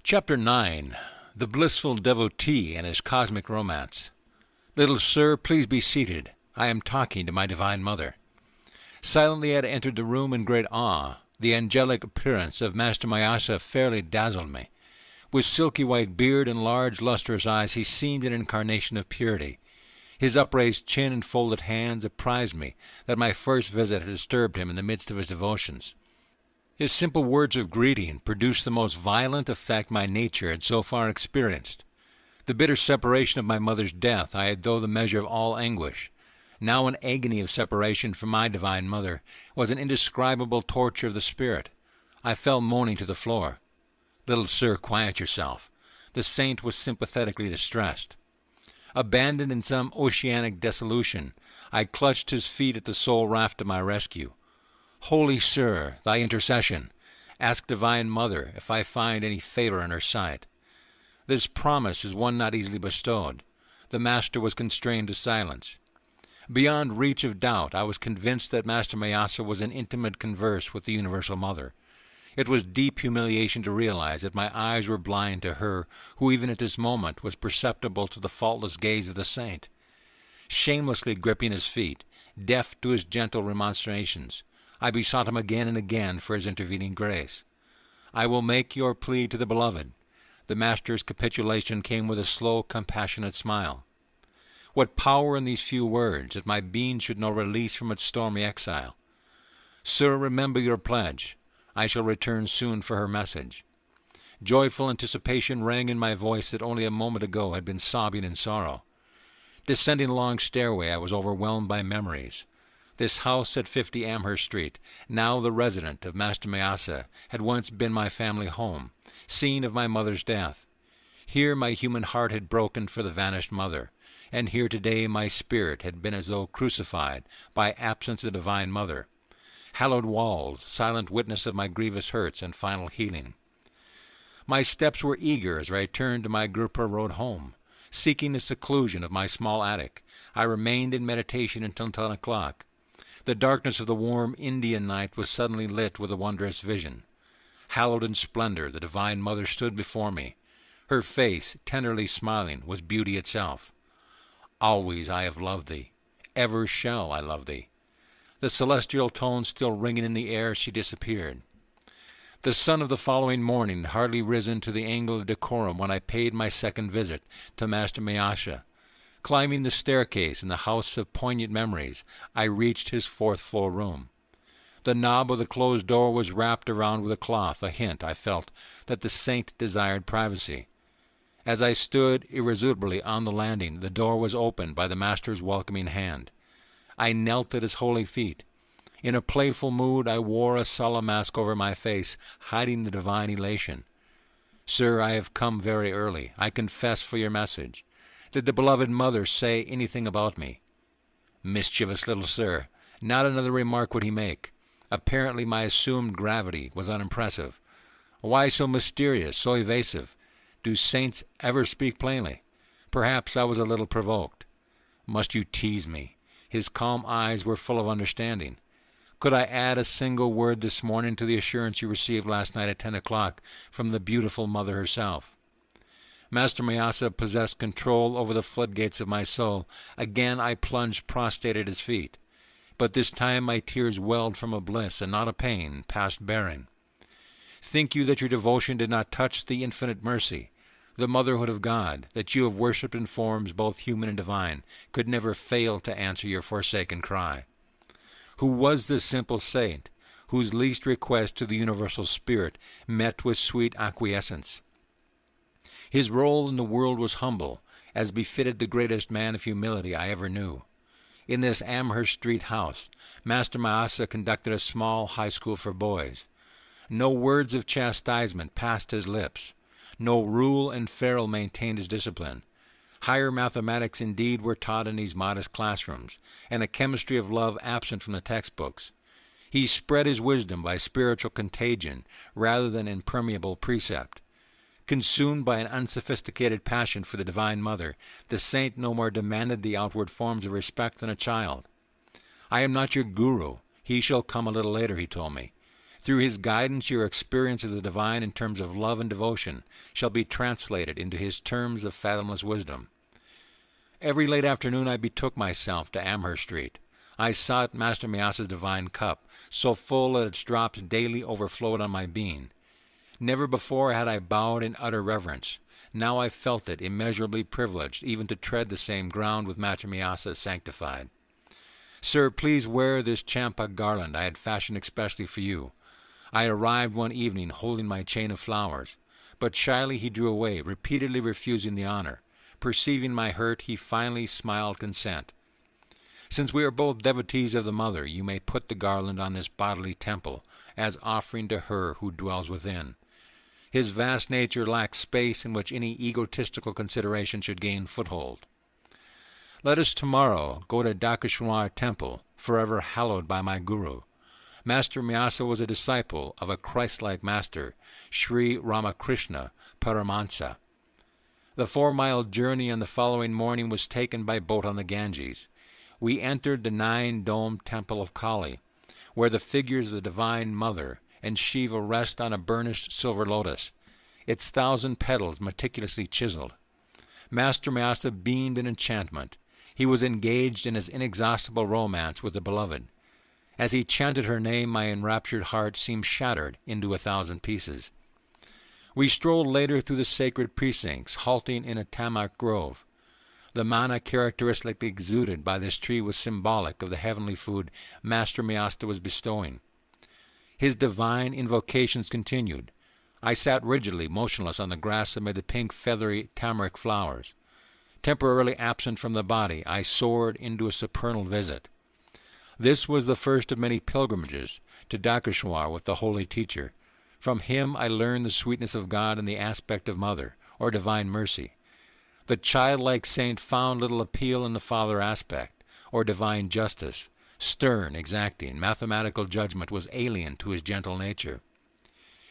Chapter 9. The Blissful Devotee and His Cosmic Romance. Little sir, please be seated. I am talking to my Divine Mother. Silently I had entered the room in great awe. The angelic appearance of Master Mahasaya fairly dazzled me. With silky white beard and large lustrous eyes, he seemed an incarnation of purity. His upraised chin and folded hands apprised me that my first visit had disturbed him in the midst of his devotions. His simple words of greeting produced the most violent effect my nature had so far experienced. The bitter separation of my mother's death I had though the measure of all anguish. Now an agony of separation from my Divine Mother was an indescribable torture of the spirit. I fell moaning to the floor. Little sir, quiet yourself. The saint was sympathetically distressed. Abandoned in some oceanic dissolution, I clutched his feet at the sole raft of my rescue. Holy sir, thy intercession. Ask Divine Mother if I find any favor in her sight. This promise is one not easily bestowed. The master was constrained to silence. Beyond reach of doubt, I was convinced that Master Mahasaya was in intimate converse with the Universal Mother. It was deep humiliation to realize that my eyes were blind to her who even at this moment was perceptible to the faultless gaze of the saint. Shamelessly gripping his feet, deaf to his gentle remonstrations, I besought him again and again for his intervening grace. I will make your plea to the Beloved. The Master's capitulation came with a slow, compassionate smile. What power in these few words, that my being should know release from its stormy exile. Sir, remember your pledge. I shall return soon for her message. Joyful anticipation rang in my voice that only a moment ago had been sobbing in sorrow. Descending a long stairway, I was overwhelmed by memories. This house at 50 Amherst Street, now the residence of Master Mahasaya, had once been my family home, scene of my mother's death. Here my human heart had broken for the vanished mother, and here today my spirit had been as though crucified by absence of the Divine Mother. Hallowed walls, silent witness of my grievous hurts and final healing. My steps were eager as I returned to my Gorakhpur road home. Seeking the seclusion of my small attic, I remained in meditation until 10 o'clock. The darkness of the warm Indian night was suddenly lit with a wondrous vision. Hallowed in splendor, the Divine Mother stood before me. Her face, tenderly smiling, was beauty itself. Always I have loved thee. Ever shall I love thee. The celestial tones still ringing in the air, she disappeared. The sun of the following morning had hardly risen to the angle of decorum when I paid my second visit to Master Mahasaya. Climbing the staircase in the house of poignant memories, I reached his 4th-floor room. The knob of the closed door was wrapped around with a cloth, a hint, I felt, that the saint desired privacy. As I stood irresolutely on the landing, the door was opened by the Master's welcoming hand. I knelt at his holy feet. In a playful mood, I wore a solemn mask over my face, hiding the divine elation. Sir, I have come very early. I confess for your message. Did the beloved Mother say anything about me? Mischievous little sir. Not another remark would he make. Apparently my assumed gravity was unimpressive. Why so mysterious, so evasive? Do saints ever speak plainly? Perhaps I was a little provoked. Must you tease me? His calm eyes were full of understanding. Could I add a single word this morning to the assurance you received last night at 10 o'clock from the beautiful Mother herself? Master Mahasaya possessed control over the floodgates of my soul. Again I plunged prostrate at his feet. But this time my tears welled from a bliss and not a pain, past bearing. Think you that your devotion did not touch the infinite mercy, the motherhood of God, that you have worshipped in forms both human and divine, could never fail to answer your forsaken cry? Who was this simple saint, whose least request to the universal spirit met with sweet acquiescence? His role in the world was humble, as befitted the greatest man of humility I ever knew. In this Amherst Street house, Master Mahasaya conducted a small high school for boys. No words of chastisement passed his lips. No rule and ferule maintained his discipline. Higher mathematics indeed were taught in these modest classrooms, and a chemistry of love absent from the textbooks. He spread his wisdom by spiritual contagion rather than impermeable precept. Consumed by an unsophisticated passion for the Divine Mother, the saint no more demanded the outward forms of respect than a child. I am not your guru. He shall come a little later, he told me. Through his guidance, your experience of the divine in terms of love and devotion shall be translated into his terms of fathomless wisdom. Every late afternoon I betook myself to Amherst Street. I sought Master Myasa's divine cup, so full that its drops daily overflowed on my being. Never before had I bowed in utter reverence. Now I felt it immeasurably privileged even to tread the same ground with Master Myasa sanctified. Sir, please wear this champa garland I had fashioned especially for you. I arrived one evening holding my chain of flowers, but shyly he drew away, repeatedly refusing the honor. Perceiving my hurt, he finally smiled consent. Since we are both devotees of the Mother, you may put the garland on this bodily temple, as offering to her who dwells within. His vast nature lacks space in which any egotistical consideration should gain foothold. Let us tomorrow go to Dakeshwar Temple, forever hallowed by my Guru. Master Myasa was a disciple of a Christ-like master, Sri Ramakrishna Paramahansa. The 4-mile journey on the following morning was taken by boat on the Ganges. We entered the 9-domed temple of Kali, where the figures of the Divine Mother and Shiva rest on a burnished silver lotus, its 1,000 petals meticulously chiseled. Master Myasa beamed in enchantment. He was engaged in his inexhaustible romance with the beloved. As he chanted her name, my enraptured heart seemed shattered into 1,000 pieces. We strolled later through the sacred precincts, halting in a tamak grove. The mana characteristically exuded by this tree was symbolic of the heavenly food Master Myasa was bestowing. His divine invocations continued. I sat rigidly motionless on the grass amid the pink feathery tamarisk flowers. Temporarily absent from the body, I soared into a supernal visit. This was the first of many pilgrimages to Dakeshwar with the holy teacher. From him I learned the sweetness of God in the aspect of Mother, or divine mercy. The childlike saint found little appeal in the father aspect, or divine justice. Stern, exacting, mathematical judgment was alien to his gentle nature.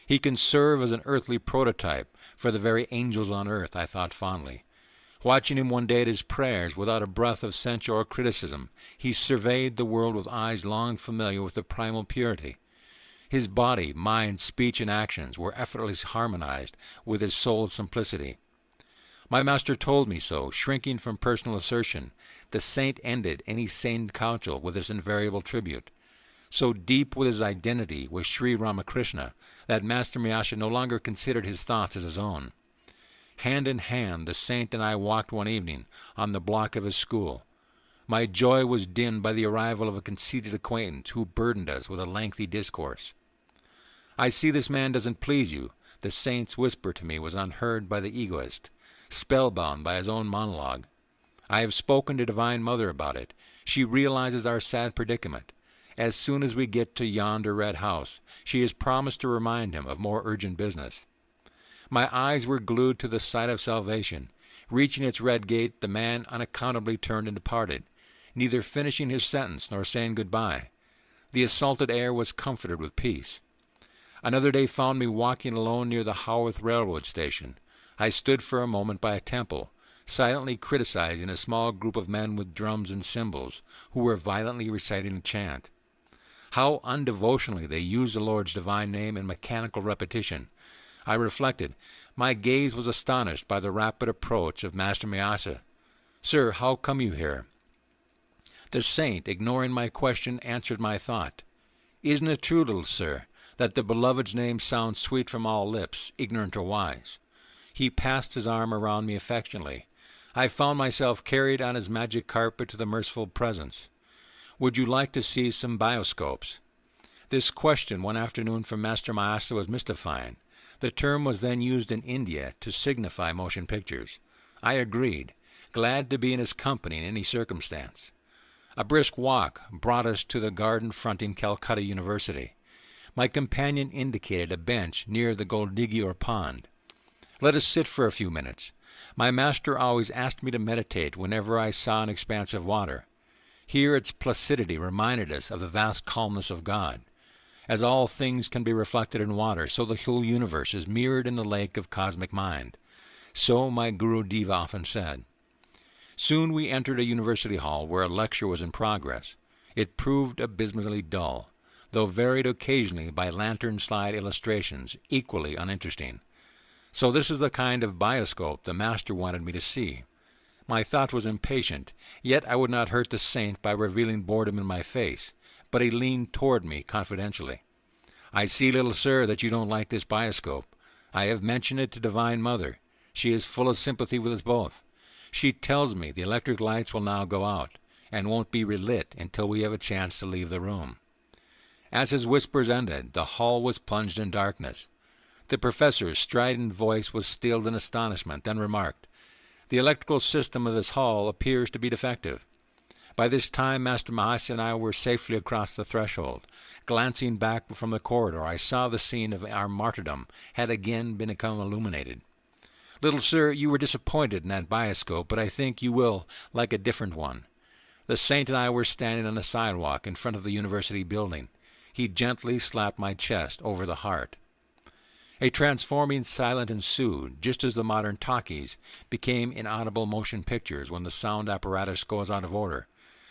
He can serve as an earthly prototype for the very angels on earth, I thought fondly. Watching him one day at his prayers, without a breath of censure or criticism, he surveyed the world with eyes long familiar with the primal purity. His body, mind, speech, and actions were effortlessly harmonized with his soul's simplicity. My master told me so, shrinking from personal assertion. The saint ended any sane counsel with this invariable tribute. So deep with his identity was Sri Ramakrishna that Master Myasa no longer considered his thoughts as his own. Hand in hand, the saint and I walked one evening on the block of his school. My joy was dimmed by the arrival of a conceited acquaintance who burdened us with a lengthy discourse. "I see this man doesn't please you," the saint's whisper to me was unheard by the egoist, spellbound by his own monologue. "I have spoken to Divine Mother about it. She realizes our sad predicament. As soon as we get to yonder red house, she has promised to remind him of more urgent business." My eyes were glued to the sight of salvation. Reaching its red gate, the man unaccountably turned and departed, neither finishing his sentence nor saying goodbye. The assaulted air was comforted with peace. Another day found me walking alone near the Haworth Railroad Station. I stood for a moment by a temple, silently criticizing a small group of men with drums and cymbals, who were violently reciting a chant. How undevotionally they used the Lord's divine name in mechanical repetition. I reflected. My gaze was astonished by the rapid approach of Master Myasa. "Sir, how come you here?" The saint, ignoring my question, answered my thought. "Isn't it true, little sir, that the beloved's name sounds sweet from all lips, ignorant or wise?" He passed his arm around me affectionately. I found myself carried on his magic carpet to the merciful presence. "Would you like to see some bioscopes?" This question one afternoon from Master Myasa was mystifying. The term was then used in India to signify motion pictures. I agreed, glad to be in his company in any circumstance. A brisk walk brought us to the garden fronting Calcutta University. My companion indicated a bench near the Goldigi or pond. "Let us sit for a few minutes." My master always asked me to meditate whenever I saw an expanse of water. Here its placidity reminded us of the vast calmness of God. As all things can be reflected in water, so the whole universe is mirrored in the lake of cosmic mind. So my Guru Deva often said. Soon we entered a university hall where a lecture was in progress. It proved abysmally dull. though varied occasionally by lantern slide illustrations, equally uninteresting. So this is the kind of bioscope the master wanted me to see. My thought was impatient, yet I would not hurt the saint by revealing boredom in my face, but he leaned toward me confidentially. "I see, little sir, that you don't like this bioscope. I have mentioned it to Divine Mother. She is full of sympathy with us both. She tells me the electric lights will now go out, and won't be relit until we have a chance to leave the room." As his whispers ended, the hall was plunged in darkness. The professor's strident voice was stilled in astonishment, then remarked, "The electrical system of this hall appears to be defective." By this time, Master Mahasaya and I were safely across the threshold. Glancing back from the corridor, I saw the scene of our martyrdom had again become illuminated. "Little sir, you were disappointed in that bioscope, but I think you will like a different one." The saint and I were standing on the sidewalk in front of the university building. He gently slapped my chest over the heart. A transforming silence ensued, just as the modern talkies became inaudible motion pictures when the sound apparatus goes out of order.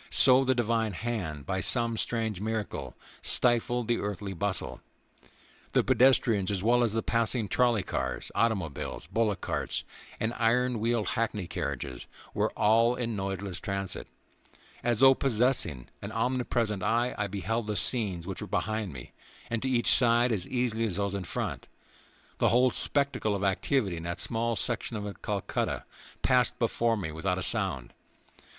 So the divine hand, by some strange miracle, stifled the earthly bustle. The pedestrians, as well as the passing trolley cars, automobiles, bullock carts, and iron-wheeled hackney carriages, were all in noiseless transit. As though possessing an omnipresent eye, I beheld the scenes which were behind me, and to each side as easily as those in front. The whole spectacle of activity in that small section of Calcutta passed before me without a sound.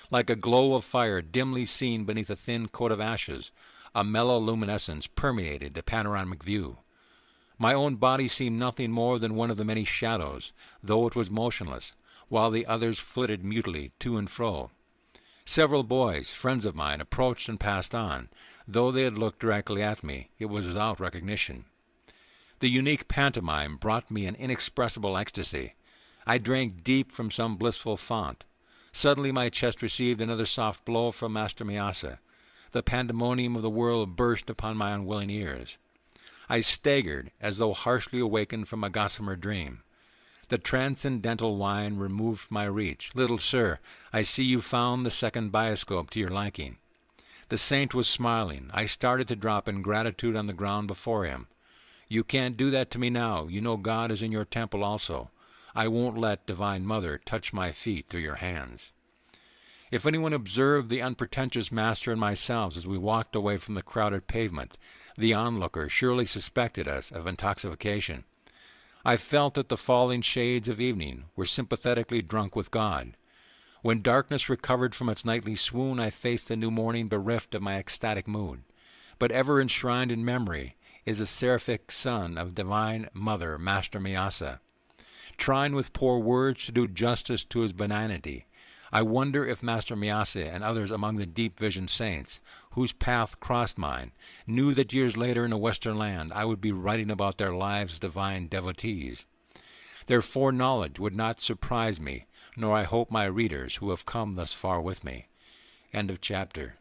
Like a glow of fire dimly seen beneath a thin coat of ashes, a mellow luminescence permeated the panoramic view. My own body seemed nothing more than one of the many shadows, though it was motionless, while the others flitted mutely to and fro. Several boys, friends of mine, approached and passed on. Though they had looked directly at me, it was without recognition. The unique pantomime brought me an inexpressible ecstasy. I drank deep from some blissful fount. Suddenly my chest received another soft blow from Master Mahasaya. The pandemonium of the world burst upon my unwilling ears. I staggered, as though harshly awakened from a gossamer dream. The transcendental wine removed my reach. "Little sir, I see you found the second bioscope to your liking." The saint was smiling. I started to drop in gratitude on the ground before him. "You can't do that to me now. You know God is in your temple also. I won't let Divine Mother touch my feet through your hands." If anyone observed the unpretentious master and myself as we walked away from the crowded pavement, the onlooker surely suspected us of intoxication. I felt that the falling shades of evening were sympathetically drunk with God. When darkness recovered from its nightly swoon, I faced the new morning bereft of my ecstatic mood. But ever enshrined in memory is the seraphic son of Divine Mother, Master Mahasaya. Trying with poor words to do justice to his benignity, I wonder if Master Mahasaya and others among the deep-visioned saints, whose path crossed mine, knew that years later in a Western land I would be writing about their lives as divine devotees. Their foreknowledge would not surprise me, nor I hope my readers who have come thus far with me. End of chapter.